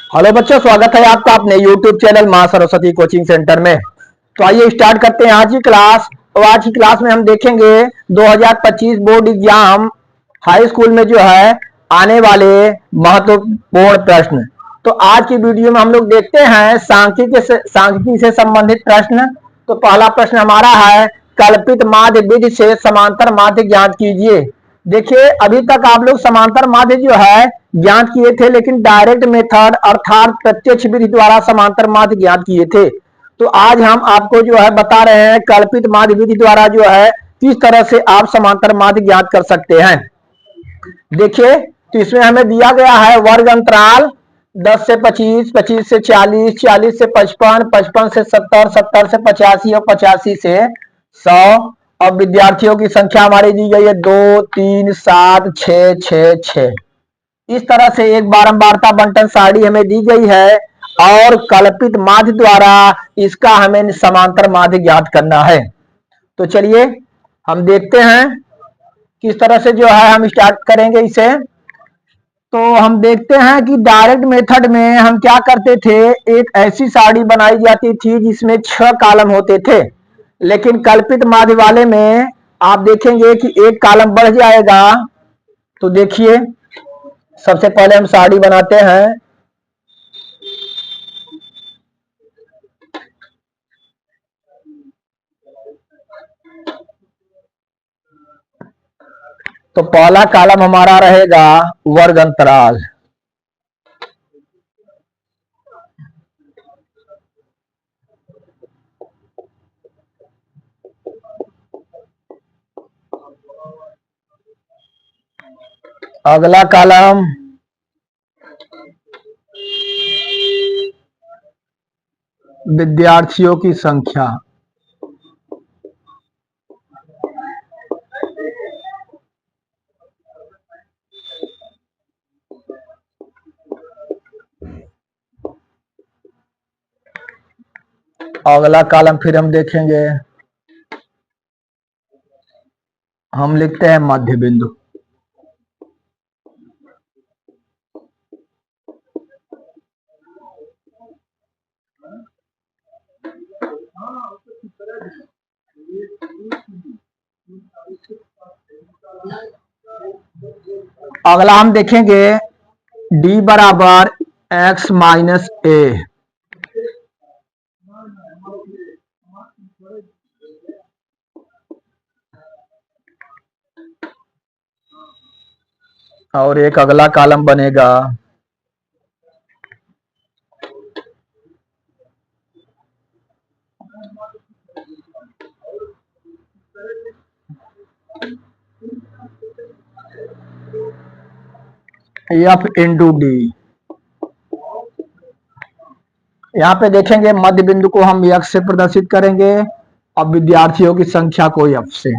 Hello बच्चों, स्वागत है आपका अपने YouTube चैनल मां सरस्वती कोचिंग सेंटर में। तो आइए स्टार्ट करते हैं आज की क्लास। और आज की क्लास में हम देखेंगे 2025 बोर्ड एग्जाम हाई स्कूल में जो है आने वाले महत्वपूर्ण प्रश्न। तो आज की वीडियो में हम लोग देखते हैं सांख्यिकी से संबंधित प्रश्न। तो पहला प्रश्न हमारा है, कल्पित माध्य विधि से समांतर माध्य ज्ञात कीजिए। देखिए, अभी तक आप लोग समांतर माध्य जो है ज्ञात किए थे, लेकिन डायरेक्ट मेथड अर्थात प्रत्यक्ष विधि द्वारा समांतर माध्य ज्ञात किए थे। तो आज हम आपको जो है बता रहे हैं कल्पित माध्य विधि द्वारा जो है किस तरह से आप समांतर माध्य ज्ञात कर सकते हैं। देखिए, तो इसमें हमें दिया गया है वर्ग अंतराल 10 से 25, 25 से 40, 40 से 55, 55 से 70, 70 से 85 और 85 से 100। अब विद्यार्थियों की संख्या हमारी दी गई है 2, 3, 7, 6, 6, 6। इस तरह से एक बारंबारता बंटन सारणी हमें दी गई है और कल्पित माध्य द्वारा इसका हमें समांतर माध्य ज्ञात करना है। तो चलिए हम देखते हैं किस तरह से जो है हम स्टार्ट करेंगे इसे। तो हम देखते हैं कि डायरेक्ट मेथड में हम क्या करते थे, एक ऐसी सारणी बनाई जाती थी जिसमें 6 कॉलम होते थे। लेकिन कल्पित माध्य वाले में आप देखेंगे कि एक कॉलम बढ़ जाएगा। तो देखिए, सबसे पहले हम सारणी बनाते हैं। तो पहला कॉलम हमारा रहेगा वर्ग अंतराल। अगला कॉलम विद्यार्थियों की संख्या। अगला कॉलम फिर हम देखेंगे, हम लिखते हैं मध्य बिंदु। अगला हम देखेंगे डी बराबर एक्स माइनस ए। और एक अगला कॉलम बनेगा एफ इंटू डी। यहाँ पे देखेंगे मध्य बिंदु को हम एक्स से प्रदर्शित करेंगे और विद्यार्थियों की संख्या को एफ से।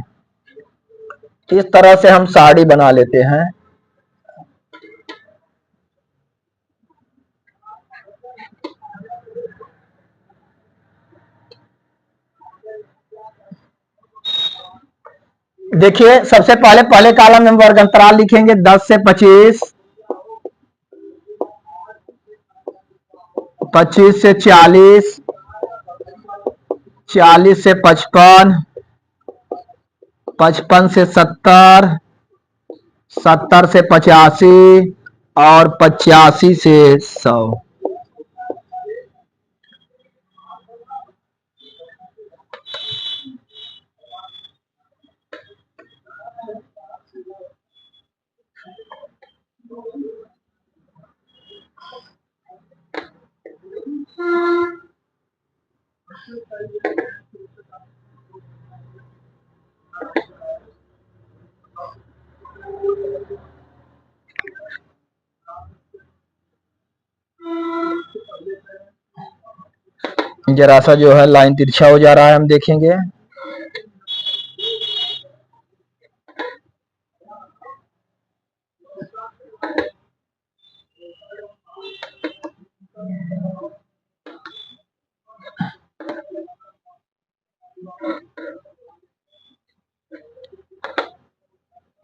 इस तरह से हम सारणी बना लेते हैं। देखिए, सबसे पहले पहले कॉलम में वर्ग अंतराल लिखेंगे 10 से 25, 25 से 40, 40 से 55, 55 से 70, 70 से 85 और 85 से 100। जरा सा जो है लाइन तिरछा हो जा रहा है, हम देखेंगे।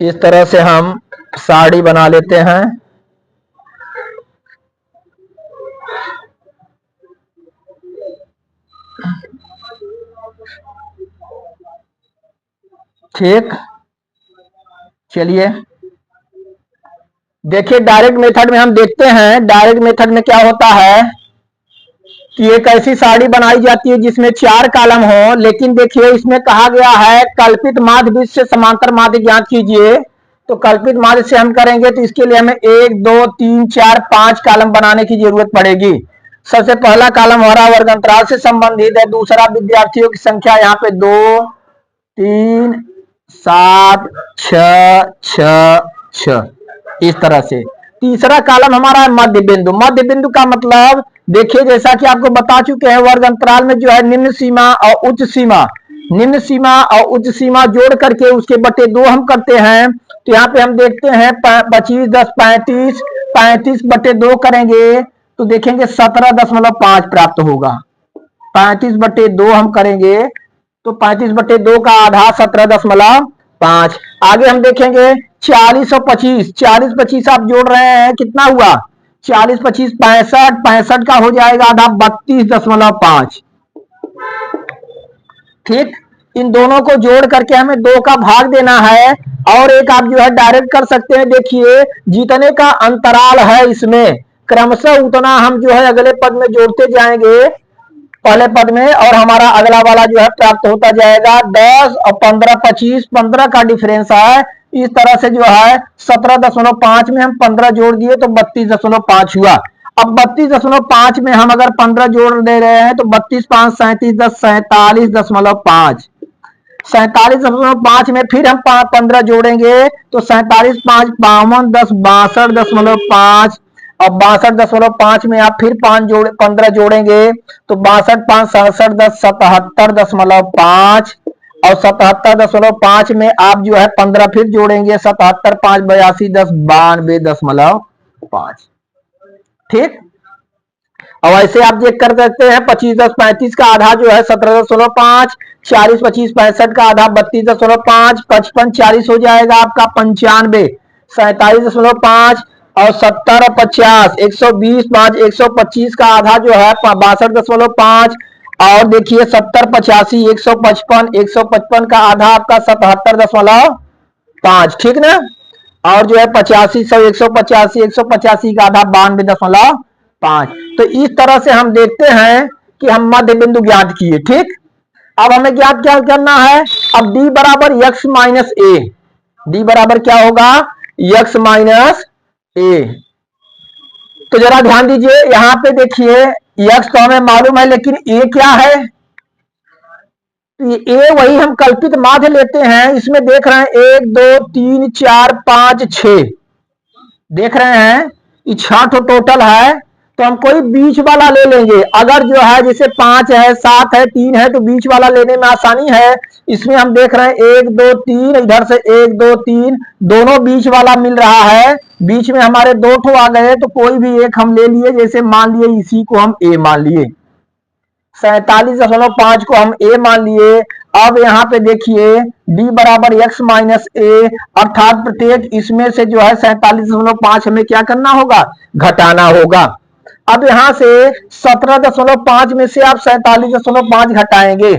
इस तरह से हम सारणी बना लेते हैं। ठीक, चलिए देखिए डायरेक्ट मेथड में हम देखते हैं। डायरेक्ट मेथड में क्या होता है कि एक ऐसी सारणी बनाई जाती है जिसमें 4 कॉलम हो, लेकिन देखिए इसमें कहा गया है कल्पित माध्य बीच से समांतर माध्य ज्ञात कीजिए। तो कल्पित माध्य से हम करेंगे तो इसके लिए हमें 1 2 3 4 5 कॉलम बनाने की जरूरत पड़ेगी। सबसे पहला कॉलम हमारा वर्ग अंतराल से संबंधित है, दूसरा विद्यार्थियों की संख्या यहाँ पे 2 3 7 6 6 6 इस तरह से। तीसरा कॉलम हमारा है मध्य बिंदु। मध्य बिंदु का मतलब देखिए जैसा कि आपको बता चुके हैं वर्ग अंतराल में जो है निम्न सीमा और उच्च सीमा, निम्न सीमा और उच्च सीमा जोड़ करके उसके बटे 2 हम करते हैं। तो यहाँ पे हम देखते हैं 25 10 35, 35 बटे 2 करेंगे तो देखेंगे 17.5 प्राप्त होगा। 35 बटे 2 हम करेंगे तो 35 बटे 2 का आधा 17.5। आगे हम देखेंगे 40 और 25, 40 25 आप जोड़ रहे हैं कितना हुआ 40 25 65, 65 का हो जाएगा आधा 32.5। ठीक, इन दोनों को जोड़ करके हमें 2 का भाग देना है। और एक आप जो है डायरेक्ट कर सकते हैं, देखिए जितने का अंतराल है इसमें क्रमशः उतना हम जो है अगले पद में जोड़ते जाएंगे पहले पद में, और हमारा अगला वाला जो है प्राप्त होता जाएगा। 10 और 15 25, 15 का डिफरेंस है। इस तरह से जो है 17.5 में हम 15 जोड़ दिए तो 32.5 हुआ। अब 32.5 में हम अगर 15 जोड़ दे रहे हैं तो 32 5 37 10 47.5, 47.5 में फिर हम 15 जोड़ेंगे तो 47 5 52 10 62.5, और 62.5 में आप फिर 15 जोड़ेंगे तो 62 5 67 10 77.5, और 77.5 में आप जो है 15 फिर जोड़ेंगे 77 5 82 10 92.5। ठीक, और ऐसे आप चेक कर सकते हैं 25 10 35 का आधा जो है 17.5, 40 25 65 का आधा 32.5, 55 40 हो जाएगा आपका 95, 47.5 और 70 और 50 120 5 125 का आधा जो है 62.5, और देखिए 70 85 155, 155 का आधा आपका 77.5। ठीक ना, और जो है 85 100 185 185 का आधा 92.5। तो इस तरह से हम देखते हैं कि हम मध्य बिंदु ज्ञात किए। ठीक, अब हमें ज्ञात क्या करना है, अब d बराबर x माइनस ए, डी बराबर क्या होगा x माइनस ए। तो जरा ध्यान दीजिए यहां पे देखिए x तो हमें मालूम है लेकिन a क्या है, ए वही हम कल्पित माध्य लेते हैं। इसमें देख रहे हैं 1 2 3 4 5 6 देख रहे हैं, ये 6 टोटल है। तो हम कोई बीच वाला ले लेंगे, अगर जो है जैसे 5 है 7 है 3 है तो बीच वाला लेने में आसानी है। इसमें हम देख रहे हैं 1 2 3, इधर से 1 2 3 दोनों बीच वाला मिल रहा है। बीच में हमारे 2 ठो आ गए तो कोई भी एक हम ले लिए, जैसे मान लिए इसी को हम ए मान लिए, 47.5 को हम ए मान लिए। अब यहाँ पे देखिए d बराबर x माइनस ए, अर्थात प्रत्येक इसमें से जो है 47.5 हमें क्या करना होगा घटाना होगा। अब यहां से 17.5 में से आप 47.5 घटाएंगे,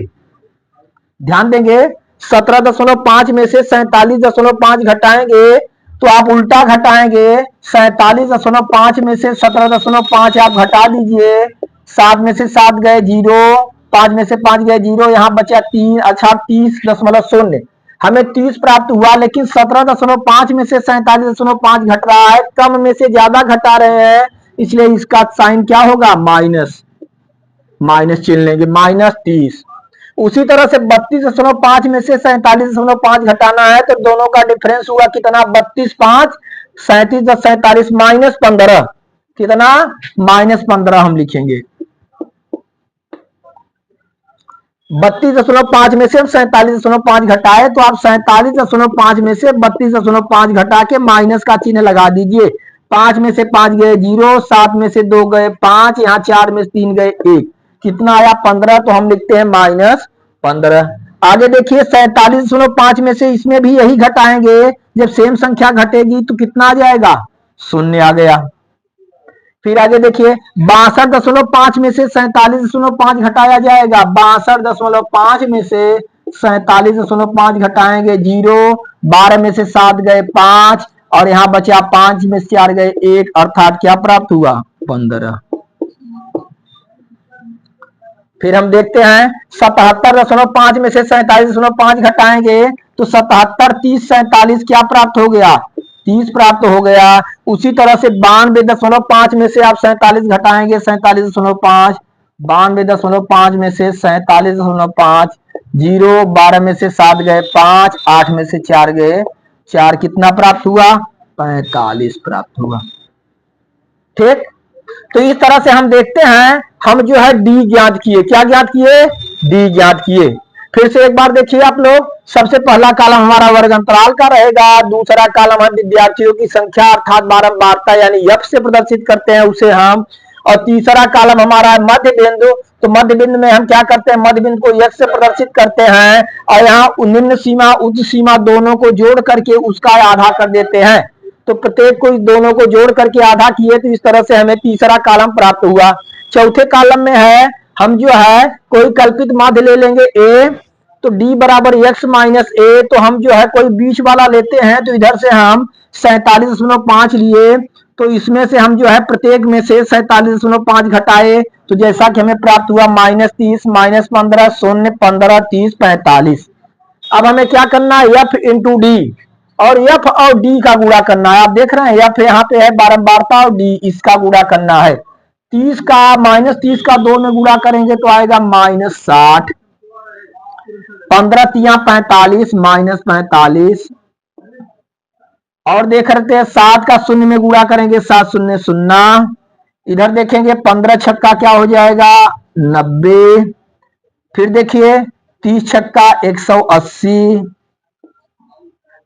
ध्यान देंगे 17.5 में से 47.5 घटाएंगे तो आप उल्टा घटाएंगे, 47.5 में से 17.5 आप घटा दीजिए, 7 में से 7 गए 0, 5 में से 5 गए 0, यहां बचा 3, अच्छा 30.0 हमें 30 प्राप्त हुआ। लेकिन 17.5 में से 47.5 घट रहा है, कम में से ज्यादा घटा रहे हैं, इसलिए इसका साइन क्या होगा माइनस, माइनस चिन्ह लेंगे -30। उसी तरह से 32.5 में से 47.5 घटाना है तो दोनों का डिफरेंस हुआ कितना 32 5 37 10 47 -15, कितना -15 हम लिखेंगे। 32.5 में से 47.5 घटाए तो आप 47.5 में से 32.5 घटा के माइनस का चिन्ह लगा दीजिए। 5 में से 5 गए 0, 7 में से 2 गए 5, यहाँ 4 में से 3 गए 1, कितना आया 15, तो हम लिखते हैं -15। आगे देखिए 47.5 में से इसमें भी यही घटाएंगे, जब सेम संख्या घटेगी तो कितना आ जाएगा 0 आ गया। फिर आगे देखिए 62.5 में से 47.5 घटाया जाएगा, 62.5 में से 47.5 घटाएंगे 0, 12 में से 7 गए 5 और यहाँ बचा 5 में से 4 गए 1, अर्थात क्या प्राप्त हुआ 15। फिर हम देखते हैं 77.5 में से 47.5 घटाएंगे तो 77, 30, 47 क्या प्राप्त हो गया 30 प्राप्त हो गया। उसी तरह से 92.5 में से आप 47 घटाएंगे 47.5, 92.5 में से 47.5, 0, 12 में से 7 गए 5, 8 में से 4 गए 4, कितना प्राप्त हुआ 45 प्राप्त हुआ। ठीक, तो इस तरह से हम देखते हैं हम जो है डी ज्ञात किए, क्या ज्ञात किए डी ज्ञात किए। फिर से एक बार देखिए आप लोग, सबसे पहला कॉलम हमारा वर्ग अंतराल का रहेगा, दूसरा कॉलम हम विद्यार्थियों की संख्या अर्थात बारंबारता यानी एफ से प्रदर्शित करते हैं उसे हम, और तीसरा कॉलम हमारा मध्य बिंदु, तो मध्य बिंदु में हम क्या करते हैं मध्य बिंदु को एक्स से प्रदर्शित करते हैं और यहाँ निम्न सीमा उच्च सीमा दोनों को जोड़ करके उसका आधा कर देते हैं। तो प्रत्येक को दोनों को जोड़ करके आधा किए तो इस तरह से हमें तीसरा कॉलम प्राप्त हुआ। चौथे कॉलम में है हम जो है कोई कल्पित माध्य ले लेंगे ए, तो d बराबर x माइनस ए, तो हम जो है कोई बीच वाला लेते हैं तो इधर से हम 47.5 लिए, तो इसमें से हम जो है प्रत्येक में से 47.5 घटाए तो जैसा कि हमें प्राप्त हुआ -30, -15, 0, 15, 30, 45। अब हमें क्या करना है f इंटू डी, और f और d का गुणा करना है। आप देख रहे हैं f यहाँ पे है बारंबारता और d इसका गुणा करना है। 30 का -30 का 2 में गुणा करेंगे तो आएगा -60, 15 तिया 45 -45, और देख रहे हैं 7 का 0 में गुणा करेंगे 7 0 0, इधर देखेंगे 15 छक्का क्या हो जाएगा 90, फिर देखिए 30 छक्का 180,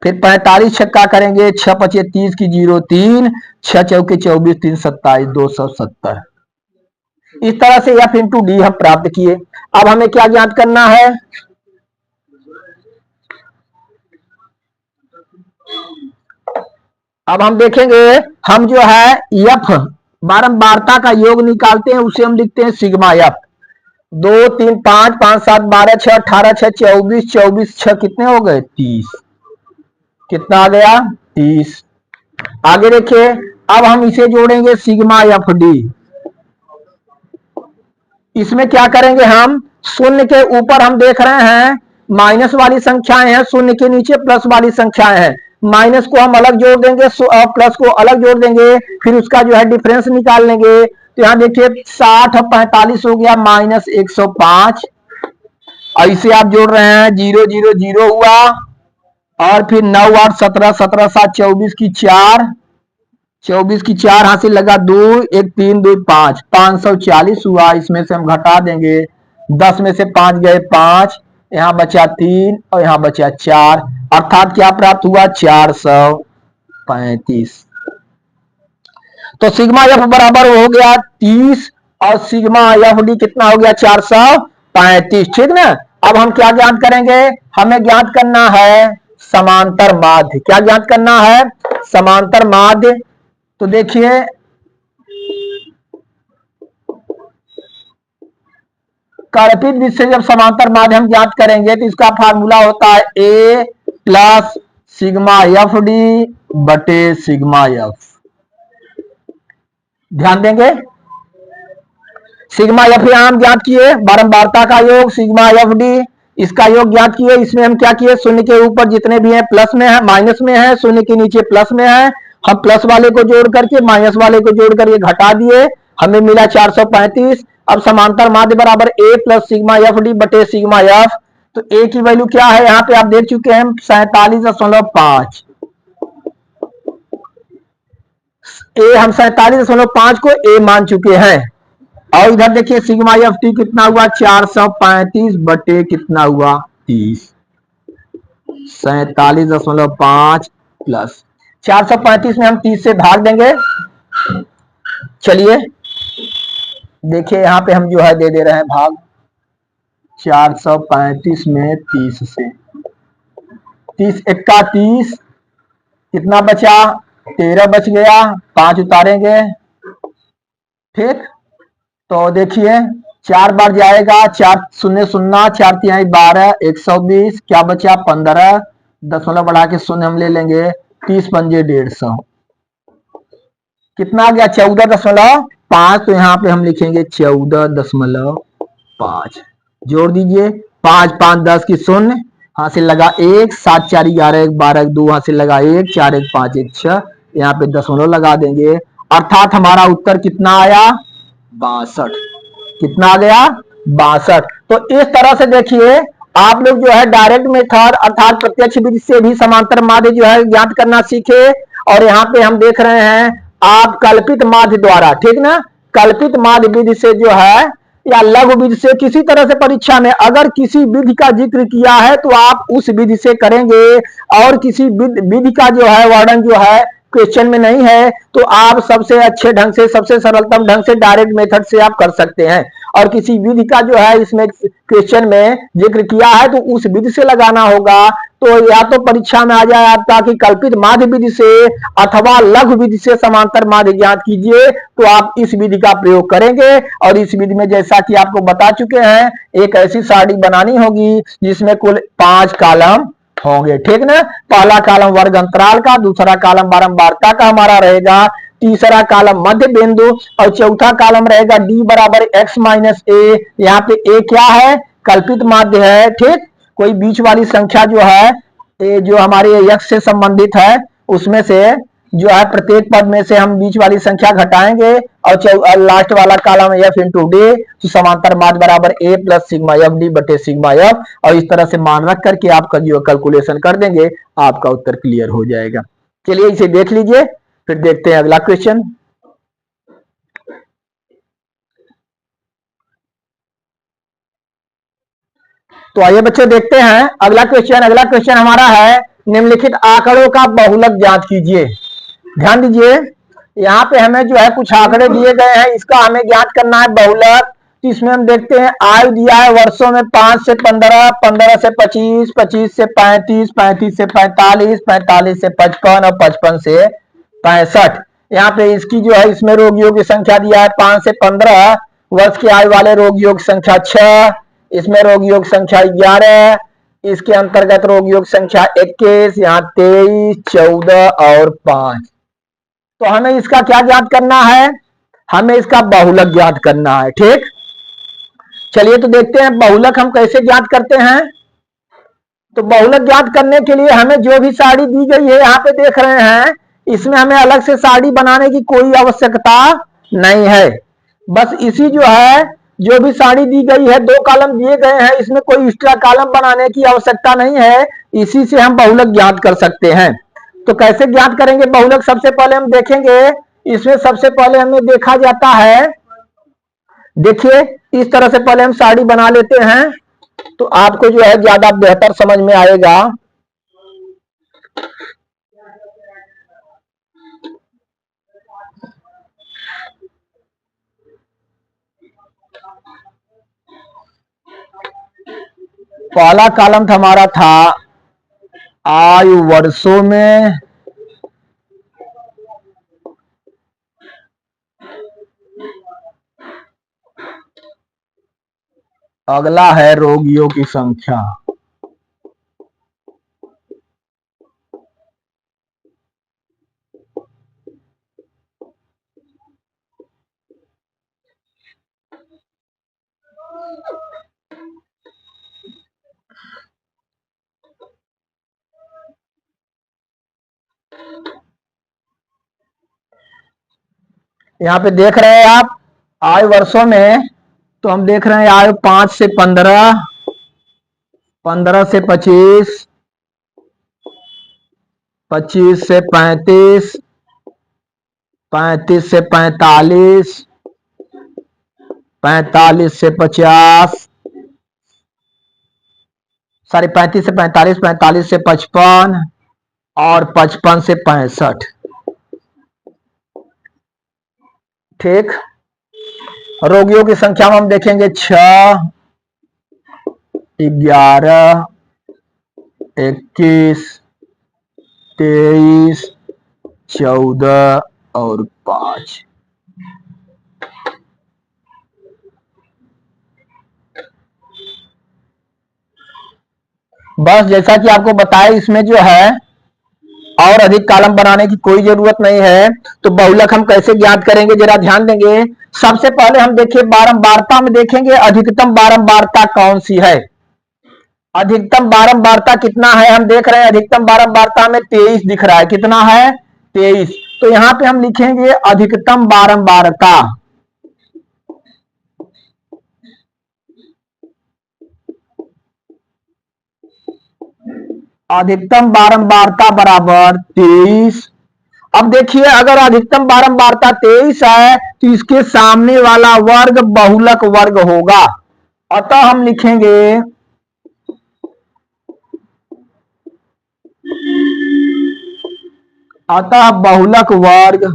फिर 45 छक्का करेंगे 6 पचे 30 की 0 3, 6 चौके 24, 3 27, 270। इस तरह से f इंटू डी हम प्राप्त किए। अब हमें क्या ज्ञात करना है, अब हम देखेंगे हम जो है f बारंबारता का योग निकालते हैं उसे हम लिखते हैं सिग्मा f। 2 3 5 5 7 12 6 18 6 24 24 6 कितने हो गए 30, कितना आ गया 30। आगे देखिए अब हम इसे जोड़ेंगे सिग्मा एफ डी, इसमें क्या करेंगे हम शून्य के ऊपर हम देख रहे हैं माइनस वाली संख्याएं हैं, शून्य के नीचे प्लस वाली संख्याएं हैं, माइनस को हम अलग जोड़ देंगे और प्लस को अलग जोड़ देंगे, फिर उसका जो है डिफरेंस निकाल लेंगे। तो यहाँ देखिए 60 और 45 हो गया -105, ऐसे आप जोड़ रहे हैं 0 0 0 हुआ, और फिर 9 8 17 17 7 24 की 4, 24 की 4 हासिल लगा 2 1 3 2 5, 540 हुआ। इसमें से हम घटा देंगे 10 में से 5 गए 5, यहाँ बचा 3 और यहाँ बचा 4, अर्थात क्या प्राप्त हुआ 435। तो सिग्मा एफ बराबर हो गया 30 और सिग्मा एफ डी कितना हो गया 435। ठीक ना। अब हम क्या ज्ञात करेंगे, हमें ज्ञात करना है समांतर माध्य। क्या ज्ञात करना है समांतर माध्य। तो देखिए कल्पित विधि से जब समांतर माध्य हम ज्ञात करेंगे तो इसका फार्मूला होता है ए प्लस सिग्मा एफ डी बटे सिग्मा एफ। ध्यान देंगे सिग्मा एफ यहां हम ज्ञात किए, बारंबारता का योग सिग्मा एफ डी, इसका योग ज्ञात किए। इसमें हम क्या किए, शून्य के ऊपर जितने भी हैं प्लस में है माइनस में है, शून्य के नीचे प्लस में है, हम प्लस वाले को जोड़ करके माइनस वाले को जोड़ करके घटा दिए, हमें मिला 435। अब समांतर माध्य बराबर ए प्लस सिग्मा एफ डी बटे सिग्मा एफ। तो ए की वैल्यू क्या है यहाँ पे आप देख चुके हैं 47.5, ए हम 47.5 को ए मान चुके हैं। और इधर देखिए सिग्मा एफ टी कितना हुआ 435 बटे कितना हुआ 30, 47.5 प्लस 435 में हम 30 से भाग देंगे। चलिए देखिए यहां पे हम जो है दे रहे हैं भाग 435 में 30 से, 30 एक्का 30, कितना बचा 13 बच गया, 5 उतारेंगे। ठीक, तो देखिए 4 बार जाएगा, 4 शून्य शून्य, 4 तिहाई 12, 120, क्या बचा 15, दशमलव बढ़ा के शून्य हम ले लेंगे, 30 पंजे 150, कितना आ गया 14.5। तो यहाँ पे हम लिखेंगे 14.5। जोड़ दीजिए, 5 5 10 की शून्य, हासिल लगा 1, 7 4 11, 1 12 2, हासिल लगा 1, 4 1 5 1 6, यहाँ पे दशमलव लगा देंगे, अर्थात हमारा उत्तर कितना आया 62। कितना आ गया 62। तो इस तरह से देखिए आप लोग जो है डायरेक्ट मेथड अर्थात प्रत्यक्ष विधि से भी समांतर माध्य जो है ज्ञात करना सीखे। और यहाँ पे हम देख रहे हैं आप कल्पित माध्य द्वारा, ठीक ना, कल्पित माध्य विधि से जो है या लघु विधि से किसी तरह से परीक्षा में अगर किसी विधि का जिक्र किया है तो आप उस विधि से करेंगे, और किसी विधि का जो है वर्णन जो है क्वेश्चन में नहीं है तो आप सबसे अच्छे ढंग से सबसे सरलतम ढंग से डायरेक्ट मेथड से आप कर सकते हैं। और किसी विधि का जो है इसमें क्वेश्चन में जिक्र किया है तो उस विधि से लगाना होगा। तो या तो परीक्षा में आ जाए आपका कि कल्पित माध्य विधि से अथवा लघु विधि से समांतर माध्य ज्ञात कीजिए, तो आप इस विधि का प्रयोग करेंगे। और इस विधि में जैसा कि आपको बता चुके हैं एक ऐसी सारणी बनानी होगी जिसमें कुल 5 कॉलम होंगे, ठीक ना। पहला कॉलम वर्ग अंतराल का, दूसरा कॉलम बारंबारता का हमारा रहेगा, तीसरा कॉलम मध्य बिंदु, और चौथा कॉलम रहेगा डी बराबर एक्स माइनस ए। यहाँ पे ए क्या है कल्पित माध्य है, ठीक। कोई बीच वाली संख्या जो है ए जो हमारे एक्स से संबंधित है उसमें से जो है प्रत्येक पद में से हम बीच वाली संख्या घटाएंगे, और लास्ट वाला कॉलम एफ इंटू डी, तो समांतर माध्य बराबर ए प्लस सिग्मा एफ डी बटे सिग्मा एफ। और इस तरह से मान रख करके आपका जो कैलकुलेशन कर देंगे आपका उत्तर क्लियर हो जाएगा। चलिए इसे देख लीजिए, फिर देखते हैं अगला क्वेश्चन। तो आइए बच्चों देखते हैं अगला क्वेश्चन। अगला क्वेश्चन हमारा है निम्नलिखित आंकड़ों का बहुलक ज्ञात कीजिए। ध्यान दीजिए, यहाँ पे हमें जो है कुछ आंकड़े दिए गए हैं, इसका हमें ज्ञात करना है बहुलक। तो इसमें हम देखते हैं आयु दिया है वर्षों में 5 से 15, 15 से 25, 25 से 35, 35 से 45, 45 से 55 और 55 से 65। यहाँ पे इसकी जो है इसमें रोगियों की संख्या दिया है 5 से 15 वर्ष की आयु वाले रोगियों की संख्या 6, इसमें रोगियों की संख्या 11, इसके अंतर्गत रोगियों की संख्या 21, यहाँ 23, 14 और 5। तो हमें इसका क्या ज्ञात करना है, हमें इसका बहुलक ज्ञात करना है, ठीक। चलिए तो देखते हैं बहुलक हम कैसे ज्ञात करते हैं। तो बहुलक ज्ञात करने के लिए हमें जो भी सारणी दी गई है यहाँ पे देख रहे हैं, इसमें हमें अलग से सारणी बनाने की कोई आवश्यकता नहीं है। बस इसी जो है जो भी सारणी दी गई है 2 कॉलम दिए गए हैं, इसमें कोई एक्स्ट्रा कॉलम बनाने की आवश्यकता नहीं है, इसी से हम बहुलक ज्ञात कर सकते हैं। तो कैसे ज्ञात करेंगे बहुलक, सबसे पहले हम देखेंगे इसमें सबसे पहले हमें देखा जाता है, देखिए इस तरह से पहले हम सारणी बना लेते हैं तो आपको जो है ज्यादा बेहतर समझ में आएगा। पहला कॉलम हमारा था आयु वर्षों में, अगला है रोगियों की संख्या। यहाँ पे देख रहे हैं आप आयु वर्षों में, तो हम देख रहे हैं आयु 5 से 15, 15 से 25, 25 से 35, 35 से 45, 45 से 50, सॉरी 35 से 45, 45 से 55 और 55 से 65, ठीक। रोगियों की संख्या में हम देखेंगे 6, 11, 21, 23, 14 और 5। बस जैसा कि आपको बताया, इसमें जो है और अधिक कॉलम बनाने की कोई जरूरत नहीं है। तो बहुलक हम कैसे ज्ञात करेंगे, जरा ध्यान देंगे। सबसे पहले हम देखिए बारंबारता में देखेंगे अधिकतम बारंबारता कौन सी है। अधिकतम बारंबारता कितना है, हम देख रहे हैं अधिकतम बारंबारता में 23 दिख रहा है। कितना है? 23। तो यहां पे हम लिखेंगे अधिकतम बारंबारता। अधिकतम बारंबारता बराबर 23। अब देखिए अगर अधिकतम बारंबारता 23 है तो इसके सामने वाला वर्ग बहुलक वर्ग होगा। अतः हम लिखेंगे अतः बहुलक वर्ग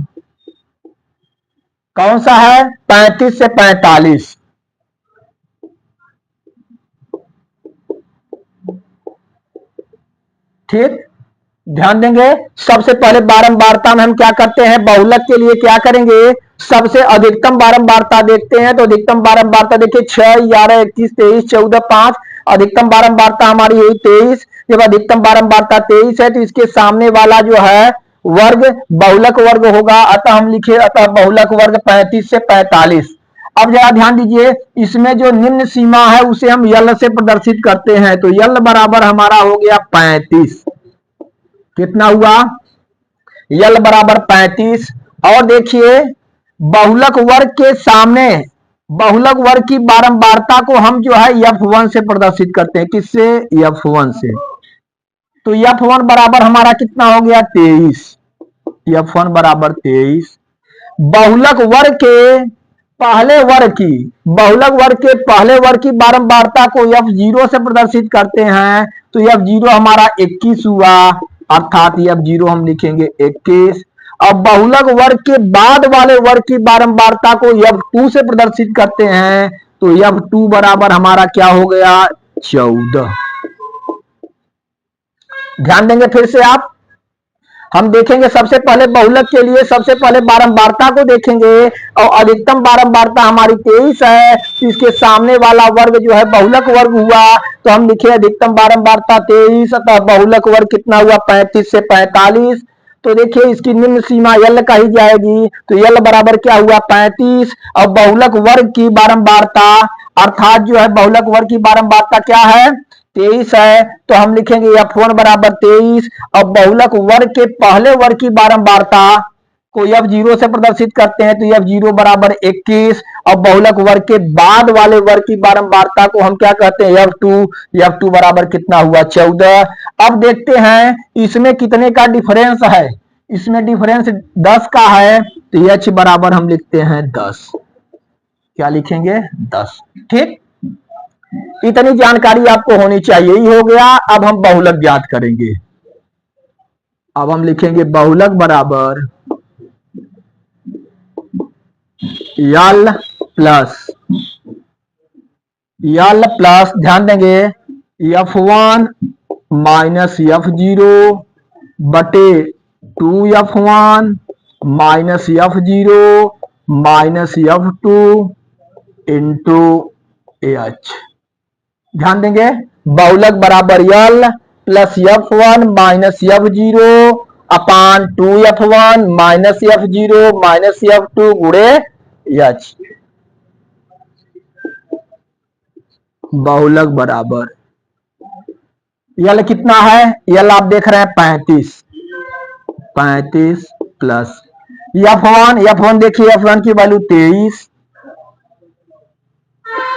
कौन सा है? 35 से 45। ठीक, ध्यान देंगे। सबसे पहले बारंबारता में हम क्या करते हैं, बहुलक के लिए क्या करेंगे, सबसे अधिकतम बारंबारता देखते हैं। तो अधिकतम बारंबारता देखिए 6, 11, 21, 23, 14, 5। अधिकतम बारंबारता हमारी हुई 23। जब अधिकतम बारंबारता 23 है तो इसके सामने वाला जो है वर्ग बहुलक वर्ग होगा। अतः हम लिखे अतः बहुलक वर्ग 35 से 45। अब जरा ध्यान दीजिए, इसमें जो निम्न सीमा है उसे हम यल से प्रदर्शित करते हैं। तो यल बराबर हमारा हो गया 35। कितना हुआ? यल बराबर 35। और देखिए बहुलक वर्ग के सामने बहुलक वर्ग की बारंबारता को हम जो है F1 से प्रदर्शित करते हैं। किससे? F1 से। तो F1 बराबर हमारा कितना हो गया? 23। F1 बराबर 23। बहुलक वर्ग के पहले वर्ग की बहुलक वर्ग के पहले वर्ग की बारंबारता को F0 से प्रदर्शित करते हैं। तो F0 हमारा 21 हुआ, अर्थात F0 हम लिखेंगे 21। अब बहुलक वर्ग के बाद वाले वर्ग की बारंबारता को F2 से प्रदर्शित करते हैं। तो F2 बराबर हमारा क्या हो गया? 14। ध्यान देंगे फिर से आप, हम देखेंगे सबसे पहले बहुलक के लिए सबसे पहले बारंबारता को देखेंगे। और अधिकतम बारंबारता हमारी 23 है तो इसके सामने वाला वर्ग जो है बहुलक वर्ग हुआ। तो हम लिखे अधिकतम बारंबारता 23, अतः बहुलक वर्ग कितना हुआ? 35 से 45। तो देखिए इसकी निम्न सीमा यल कही जाएगी। तो यल बराबर क्या हुआ? 35। और बहुलक वर्ग की बारंबारता अर्थात जो है बहुलक वर्ग की बारंबारता क्या है? 23 है। तो हम लिखेंगे F1 बराबर 23। और बहुलक वर्ग के पहले वर्ग की बारंबारता को F0 से प्रदर्शित करते हैं। तो F0 बराबर 21। और बहुलक वर्ग के बाद वाले वर्ग की बारंबारता को हम क्या कहते हैं? F2। F2 बराबर कितना हुआ? 14। अब देखते हैं इसमें कितने का डिफरेंस है। इसमें डिफरेंस 10 का है। तो H बराबर हम लिखते हैं 10। क्या लिखेंगे? 10। ठीक, इतनी जानकारी आपको होनी चाहिए ही हो गया। अब हम बहुलक ज्ञात करेंगे। अब हम लिखेंगे बहुलक बराबर यल प्लस ध्यान देंगे F1 माइनस F0 बटे 2F1 minus F0 minus F2 into H। ध्यान देंगे बहुलक बराबर यल प्लस F1 माइनस F0 अपान 2F1 minus F0 minus F2 गुणे H। बहुलक बराबर यल कितना है? यल आप देख रहे हैं 35 प्लस F1 देखिए F1 की वैल्यू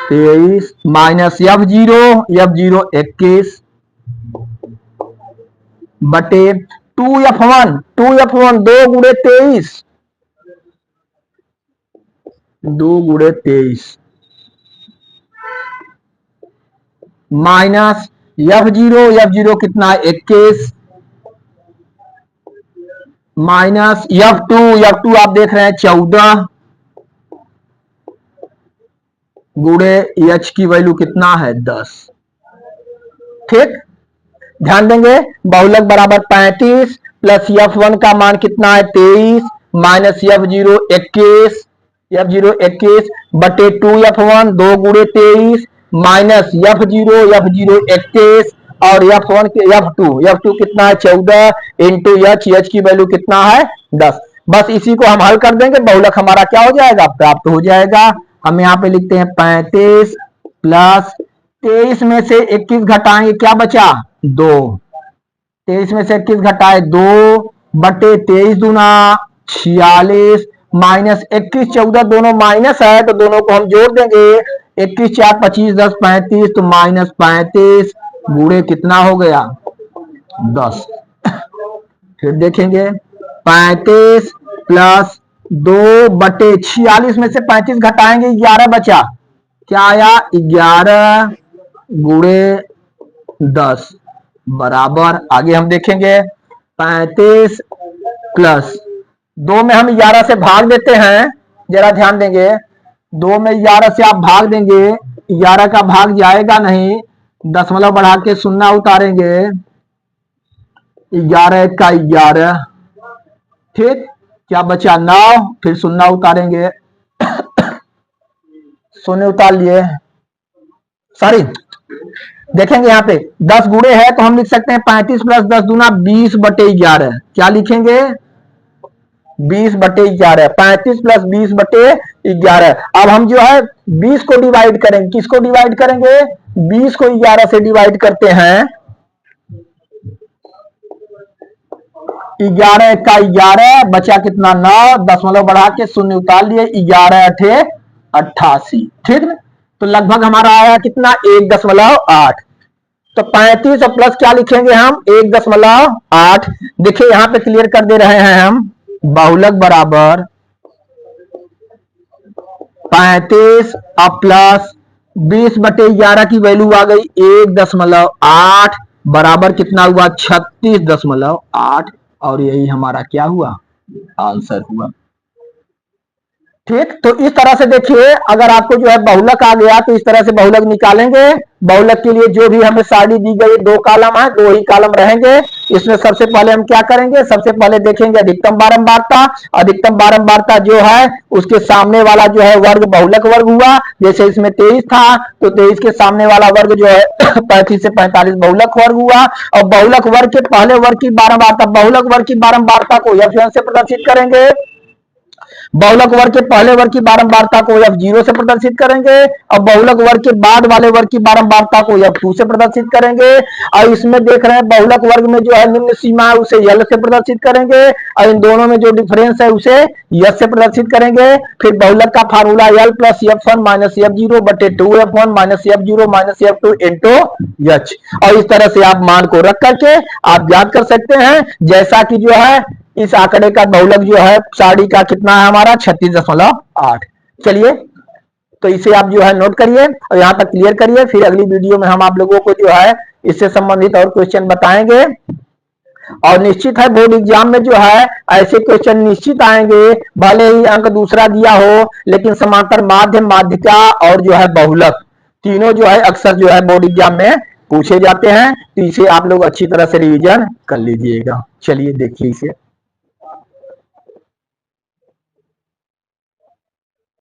23 माइनस F0 21 बटे 2F1 2 गुणे 23 माइनस F0 कितना है? 21 माइनस F2 आप देख रहे हैं 14 गुणे H की वैल्यू कितना है? 10। ठीक, ध्यान देंगे बहुलक बराबर 35 प्लस F1 का मान कितना है? 23 माइनस F0 21 बटे 2F1 2 गुणे 23 माइनस F0 21 और F2 कितना है 14 इंटू एच की वैल्यू कितना है 10। बस इसी को हम हल कर देंगे, बहुलक हमारा क्या हो जाएगा प्राप्त हो जाएगा। हम यहाँ पे लिखते हैं 35 प्लस 23 में से 21 घटाएंगे क्या बचा 2, 23 में से 21 घटाए 2 बटे 23 दूना 46 माइनस 21 14 दोनों माइनस है तो दोनों को हम जोड़ देंगे 21 4 25 10 35 तो माइनस 35 गुणे कितना हो गया 10। फिर देखेंगे 35 प्लस 2 बटे 46 में से 35 घटाएंगे 11 बचा क्या आया 11 गुणे 10 बराबर। आगे हम देखेंगे 35 प्लस 2 में हम 11 से भाग देते हैं, जरा ध्यान देंगे 2 में 11 से आप भाग देंगे 11 का भाग जाएगा नहीं, दशमलव बढ़ा के शून्य उतारेंगे 11 का 11 ठीक क्या बचा 9 फिर शून्य उतारेंगे शून्य उतार लिए सॉरी देखेंगे यहाँ पे 10 गुणे है तो हम लिख सकते हैं 35 प्लस 10 दूना 20 बटे 11 क्या लिखेंगे 20 बटे 11 35 प्लस 20 बटे 11। अब हम जो है 20 को डिवाइड करेंगे, किसको डिवाइड करेंगे 20 को 11 से डिवाइड करते हैं 11 का 11 बचा कितना 9 दशमलव बढ़ा के शून्य उतार लिए 11 अठे 88 ठीक है। तो लगभग हमारा आया कितना 1.8 तो 35 और प्लस क्या लिखेंगे हम 1.8। देखिए यहां पे क्लियर कर दे रहे हैं हम बहुलक बराबर 35 और प्लस 20 बटे 11 की वैल्यू आ गई 1.8 बराबर कितना हुआ 36.8 और यही हमारा क्या हुआ आंसर हुआ ठीक। तो इस तरह से देखिए अगर आपको जो है बहुलक आ गया तो इस तरह से बहुलक निकालेंगे। बहुलक के लिए जो भी हमें सारणी दी गई 2 कॉलम है 2 ही कॉलम रहेंगे। इसमें सबसे पहले हम क्या करेंगे सबसे पहले देखेंगे अधिकतम बारंबारता। अधिकतम बारंबारता जो है उसके सामने वाला जो है वर्ग बहुलक वर्ग हुआ। जैसे इसमें 23 था तो 23 के सामने वाला वर्ग जो है 35 से 45 बहुलक वर्ग हुआ। और बहुलक वर्ग के पहले वर्ग की बारंबारता बहुलक वर्ग की बारंबारता को F1 से प्रदर्शित करेंगे। बहुलक वर्ग के पहले वर्ग की बारंबारता को F0 से प्रदर्शित करेंगे और बहुलक वर्ग के बाद वाले वर्ग की बारंबारता को F2 से प्रदर्शित करेंगे। और इसमें देख रहे हैं बहुलक वर्ग में जो है निम्न सीमा है उसे L से प्रदर्शित करेंगे और इन दोनों में जो डिफरेंस है उसे S से प्रदर्शित करेंगे। फिर बहुलक का formula L plus F1 minus F0 बटे 2F1 minus F0 minus F2 into H। और इस तरह से आप मान को रख करके आप याद कर सकते हैं जैसा कि जो है इस आंकड़े का बहुलक जो है सारणी का कितना है हमारा 36.8। चलिए तो इसे आप जो है नोट करिए और यहां तक क्लियर करिए। फिर अगली वीडियो में हम आप लोगों को जो है इससे संबंधित और क्वेश्चन बताएंगे। और निश्चित है बोर्ड एग्जाम में जो है ऐसे क्वेश्चन निश्चित आएंगे, भले ही अंक दूसरा दिया हो लेकिन समांतर माध्य माध्यिका और जो है बहुलक तीनों जो है अक्सर जो है बोर्ड एग्जाम में पूछे जाते हैं। तो इसे आप लोग अच्छी तरह से रिवीजन कर लीजिएगा। चलिए देखिए इसे।